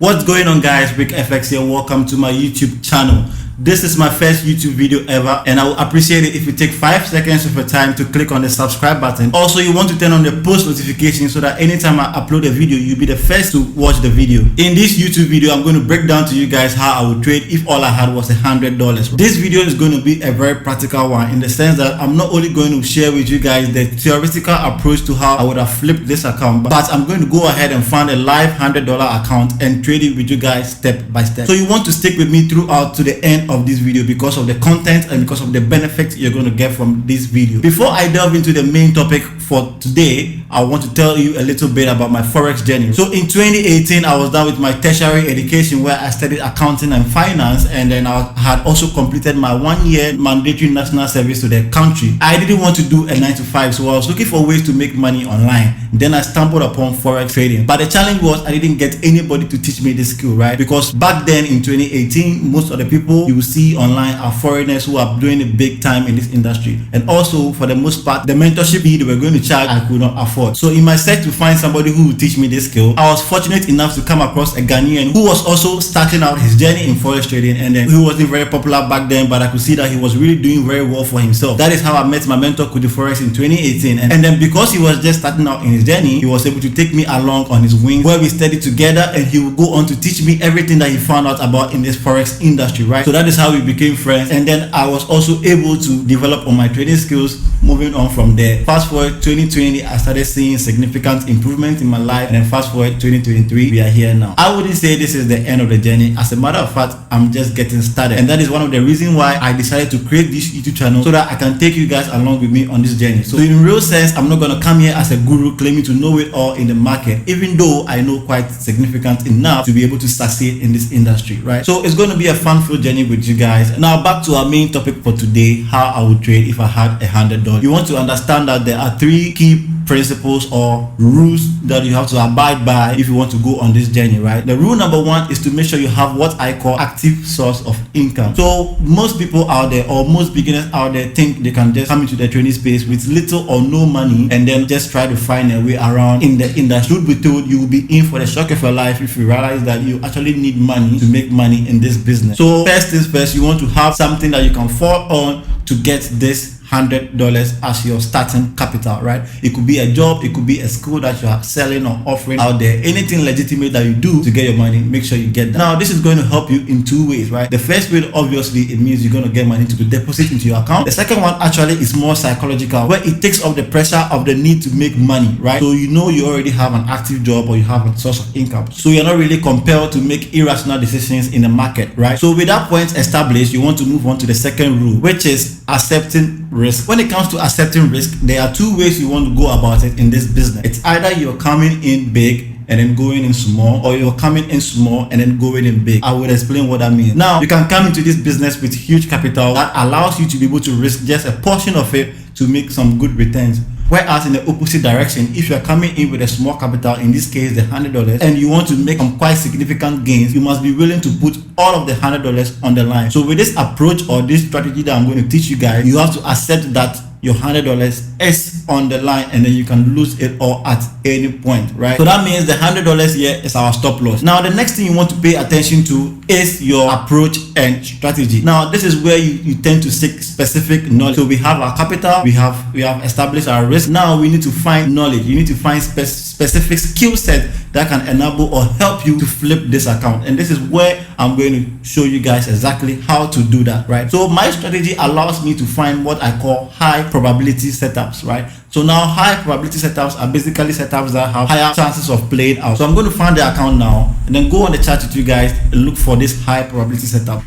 What's going on, guys? Rick FX here. Welcome to my YouTube channel. This is my first YouTube video ever, and I would appreciate it if you take 5 seconds of your time to click on the subscribe button. Also, you want to turn on the post notification so that anytime I upload a video, you'll be the first to watch the video. In this YouTube video, I'm going to break down to you guys how I would trade if all I had was $100. This video is going to be a very practical one in the sense that I'm not only going to share with you guys the theoretical approach to how I would have flipped this account, but I'm going to go ahead and find a live $100 account and trade it with you guys step by step. So you want to stick with me throughout to the end of this video because of the content and because of the benefits you're going to get from this video. Before I delve into the main topic for today, I want to tell you a little bit about my forex journey. So in 2018, I was done with my tertiary education where I studied accounting and finance, and then I had also completed my 1-year mandatory national service to the country. I didn't want to do a 9-to-5, so I was looking for ways to make money online. Then I stumbled upon forex trading, but the challenge was I didn't get anybody to teach me this skill, right? Because back then in 2018, most of the people you will see online are foreigners who are doing it big time in this industry, and also for the most part the mentorship fee they were going to charge I could not afford. So in my search to find somebody who would teach me this skill, I was fortunate enough to come across a Ghanaian who was also starting out his journey in forex trading, and then he wasn't very popular back then, but I could see that he was really doing very well for himself. That is how I met my mentor Kudu Forex in 2018, and then because he was just starting out in his journey, he was able to take me along on his wings where we studied together, and he would go on to teach me everything that he found out about in this forex industry, right? So that is how we became friends, and then I was also able to develop on my trading skills moving on from there. Fast forward 2020, I started seeing significant improvement in my life, and then fast forward 2023, we are here now. I wouldn't say this is the end of the journey. As a matter of fact, I'm just getting started, and that is one of the reasons why I decided to create this YouTube channel so that I can take you guys along with me on this journey. So in real sense, I'm not going to come here as a guru claiming to know it all in the market, even though I know quite significant enough to be able to succeed in this industry, right? So it's going to be a fun-filled journey with you guys. Now back to our main topic for today, how I would trade if I had $100. You want to understand that there are 3 key principles or rules that you have to abide by if you want to go on this journey, right? The rule number 1 is to make sure you have what I call active source of income. So most people out there, or most beginners out there, think they can just come into the trading space with little or no money and then just try to find a way around in the industry. Truth be told, you will be in for the shock of your life if you realize that you actually need money to make money in this business. So first things first, you want to have something that you can fall on to get this $100 as your starting capital, right? It could be a job, it could be a skill that you are selling or offering out there. Anything legitimate that you do to get your money, make sure you get that. Now this is going to help you in 2 ways, right? The first way, obviously, it means you're going to get money to deposit into your account. The second one actually is more psychological, where it takes off the pressure of the need to make money, right? So you know you already have an active job or you have a source of income, so you're not really compelled to make irrational decisions in the market, right? So with that point established, you want to move on to the second rule, which is accepting risk. When it comes to accepting risk, there are 2 ways you want to go about it in this business. It's either you're coming in big and then going in small, or you're coming in small and then going in big. I will explain what that means. Now, you can come into this business with huge capital that allows you to be able to risk just a portion of it to make some good returns. Whereas in the opposite direction, if you're coming in with a small capital, in this case the $100, and you want to make some quite significant gains, you must be willing to put all of the $100 on the line. So with this approach or this strategy that I'm going to teach you guys, you have to accept that your $100 is on the line, and then you can lose it all at any point, right? So that means the $100 here is our stop loss. Now the next thing you want to pay attention to is your approach and strategy. Now this is where you tend to seek specific knowledge. So we have our capital, we have established our risk. Now we need to find knowledge. You need to find specific skill set that can enable or help you to flip this account, and this is where I'm going to show you guys exactly how to do that, right? So my strategy allows me to find what I call high probability setups, right? So now high probability setups are basically setups that have higher chances of playing out. So I'm going to find the account now and then go on the chart with you guys and look for this high probability setup.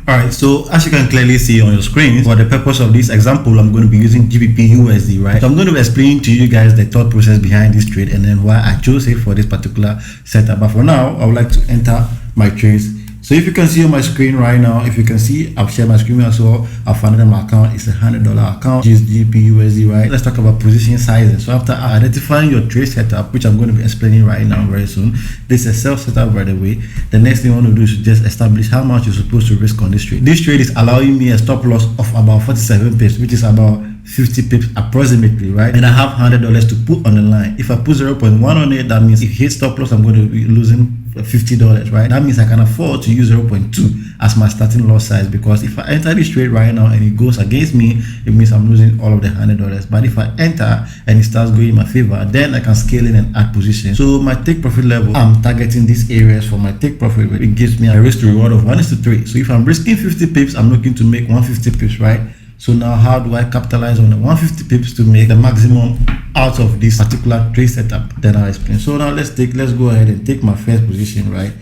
Alright, so as you can clearly see on your screen, for the purpose of this example, I'm going to be using GBP USD, right? So I'm going to be explaining to you guys the thought process behind this trade and then why I chose it for this particular setup. But for now, I would like to enter my trades. So if you can see on my screen right now, if you can see, I've shared my screen as well. I've funded my account. It's a $100 account, GBP USD, right? Let's talk about position sizes. So after identifying your trade setup, which I'm going to be explaining right now very soon, this is a self setup, by the way. The next thing I want to do is just establish how much you're supposed to risk on this trade. This trade is allowing me a stop loss of about 47 pips, which is about 50 pips approximately, right? And I have $100 to put on the line. If I put 0.1 on it, that means if it hits stop loss, I'm going to be losing $50, right? That means I can afford to use 0.2 as my starting lot size, because if I enter this trade right now and it goes against me, it means I'm losing all of the $100. But if I enter and it starts going in my favor, then I can scale in and add position. So my take profit level, I'm targeting these areas for my take profit. It gives me a risk to reward of 1:3. So if I'm risking 50 pips, I'm looking to make 150 pips, right? So now how do I capitalize on the 150 pips to make the maximum out of this particular trade setup? Then I'll explain. So now let's go ahead and take my first position, right?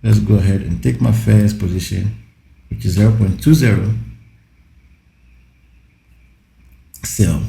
Let's go ahead and take my first position, which is 0.20. Sell.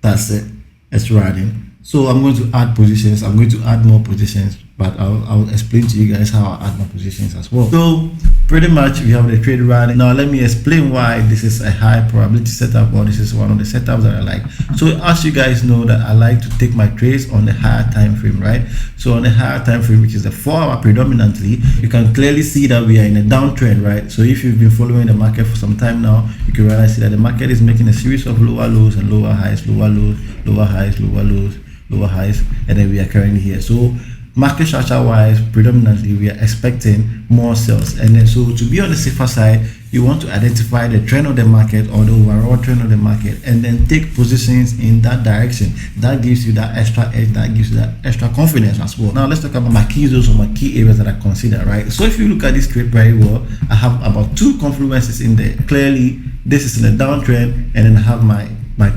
That's it. It's running. So I'm going to add positions. I'm going to add more positions, but I'll explain to you guys how I add my positions as well. So pretty much we have the trade running. Now let me explain why this is a high probability setup, or this is one of the setups that I like. So as you guys know that I like to take my trades on the higher time frame, right? So on the higher time frame, which is the 4-hour predominantly, you can clearly see that we are in a downtrend, right? So if you've been following the market for some time now, you can realize that the market is making a series of lower lows and lower highs, lower lows, lower highs, lower lows, lower highs, and then we are currently here. So market structure wise, predominantly we are expecting more sales, and then so to be on the safer side, you want to identify the trend of the market or the overall trend of the market, and then take positions in that direction. That gives you that extra edge, that gives you that extra confidence as well. Now let's talk about my key zones or my key areas that I consider, right? So if you look at this trade very well, I have about 2 confluences in there. Clearly this is in a downtrend, and then I have my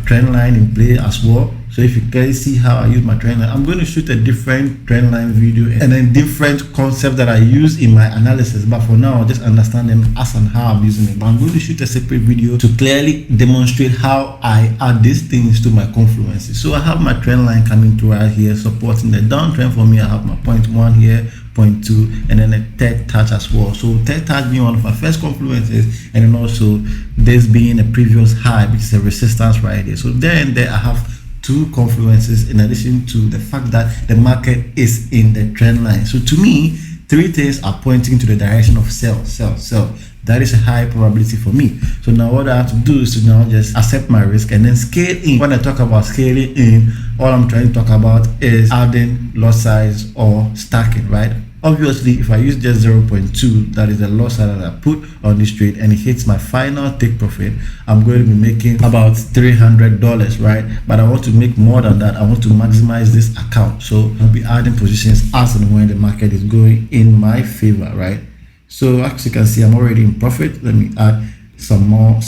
trend line in play as well. So if you can see how I use my trend line, I'm going to shoot a different trend line video and then different concepts that I use in my analysis. But for now, just understand them as and how I'm using it. But I'm going to shoot a separate video to clearly demonstrate how I add these things to my confluences. So I have my trend line coming through right here, supporting the downtrend for me. I have my 0.1 here, 0.2, and then a third touch as well. So third touch being one of my first confluences, and then also this being a previous high, which is a resistance right here. So then there I have 2 confluences, in addition to the fact that the market is in the trend line. So to me, 3 things are pointing to the direction of sell, sell, sell. That is a high probability for me. So now what I have to do is to now just accept my risk and then scale in. When I talk about scaling in, all I'm trying to talk about is adding lot size or stacking, right? Obviously, if I use just 0.2, that is the lot size that I put on this trade, and it hits my final take profit, I'm going to be making about $300, right? But I want to make more than that. I want to maximize this account. So I'll be adding positions as and when the market is going in my favor, right? So as you can see, I'm already in profit. Let me add some more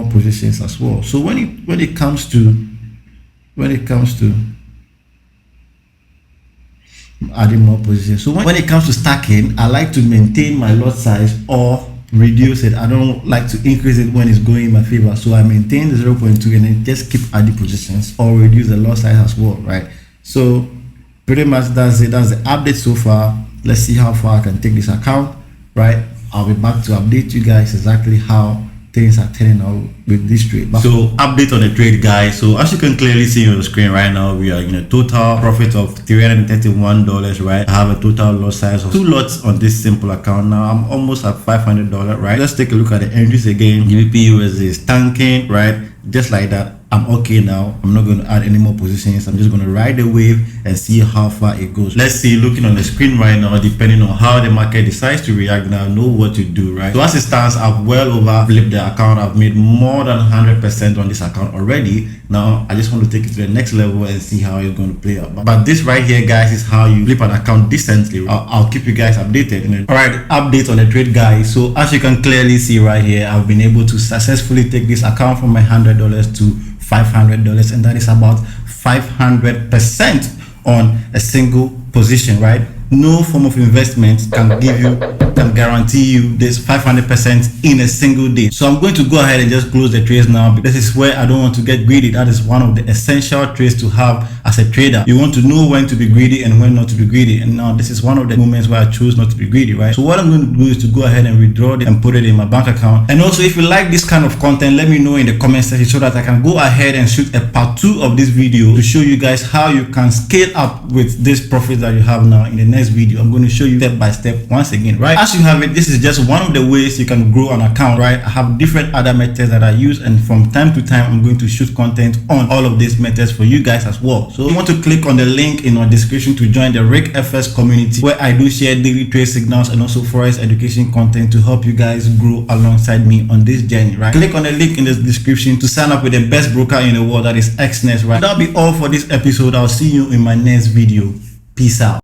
positions as well. So when it comes to adding more positions, so when it comes to stacking, I like to maintain my lot size or reduce it. I don't like to increase it when it's going in my favor. So I maintain the 0.2 and then just keep adding positions or reduce the lot size as well, right? So pretty much that's it. That's the update so far. Let's see how far I can take this account, right? I'll be back to update you guys exactly how things are turning out with this trade. So update on the trade, guys. So as you can clearly see on the screen right now, we are in a total profit of $331, right? I have a total lot size of 2 lots on this simple account. Now I'm almost at $500, right? Let's take a look at the entries again. GBP USD is tanking, right? Just like that. I'm okay now. I'm not going to add any more positions. I'm just going to ride the wave and see how far it goes. Let's see, looking on the screen right now, depending on how the market decides to react, now I know what to do, right? So as it stands, I've well over flipped the account. I've made more than 100% on this account already. Now I just want to take it to the next level and see how it's going to play out. But this right here, guys, is how you flip an account decently. I'll keep you guys updated. All right, update on the trade, guys. So as you can clearly see right here, I've been able to successfully take this account from my $100 to $500, and that is about 500% on a single position, right? No form of investment can guarantee you this 500% in a single day. So I'm going to go ahead and just close the trades now. This is where I don't want to get greedy. That is one of the essential trades to have as a trader. You want to know when to be greedy and when not to be greedy. And now this is one of the moments where I choose not to be greedy, right? So what I'm going to do is to go ahead and withdraw it and put it in my bank account. And also, if you like this kind of content, let me know in the comment section so that I can go ahead and shoot a part 2 of this video to show you guys how you can scale up with this profit that you have now in the next next video, I'm going to show you step by step once again, right? As you have it, this is just one of the ways you can grow an account, right? I have different other methods that I use, and from time to time I'm going to shoot content on all of these methods for you guys as well. So you want to click on the link in our description to join the RigFS community, where I do share daily trade signals and also forex education content to help you guys grow alongside me on this journey, right? Click on the link in the description to sign up with the best broker in the world, that is XNET, right? That'll be all for this episode. I'll see you in my next video. Peace out.